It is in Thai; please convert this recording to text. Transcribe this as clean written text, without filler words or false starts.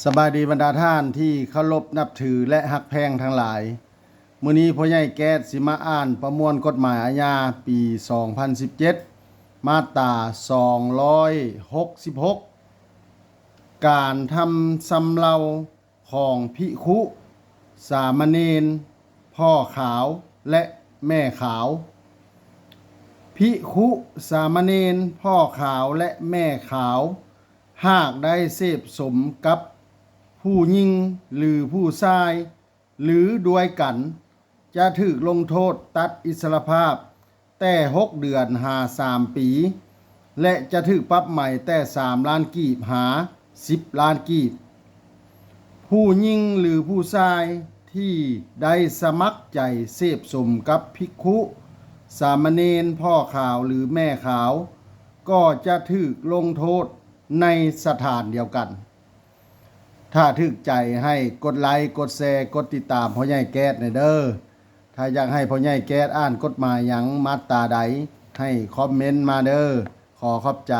สบายดีบรรดาท่านที่เคารพนับถือและฮักแพงทั้งหลายมื้อนี้พ่อใหญ่แก๊สสิมาอ่านประมวลกฎหมายอาญาปี 2017 มาตรา 266 การทำสำเราของภิกขุ สามเณร พ่อขาวและแม่ขาว ภิกขุ สามเณร พ่อขาวและแม่ขาวหากได้เสพสมกับผู้หญิงหรือผู้ชายหรือด้วยกันจะถูกลงโทษตัดอิสรภาพแต่6 เดือนหา3 ปีและจะถูกปรับใหม่แต่3 ล้านกีบหา10 ล้านกีบผู้หญิงหรือผู้ชายที่ได้สมัครใจเสพสมกับภิกขุ สามเณร พ่อขาวหรือแม่ขาวก็จะถูกลงโทษในสถานเดียวกันถ้าถึกใจให้กดไลค์กดแชร์กดติดตามพ่อใหญ่แก๊สเด้อถ้าอยากให้พ่อใหญ่แก๊สอ่านกฎหมายหยังมาตราใดให้คอมเมนต์มาเด้อขอขอบใจ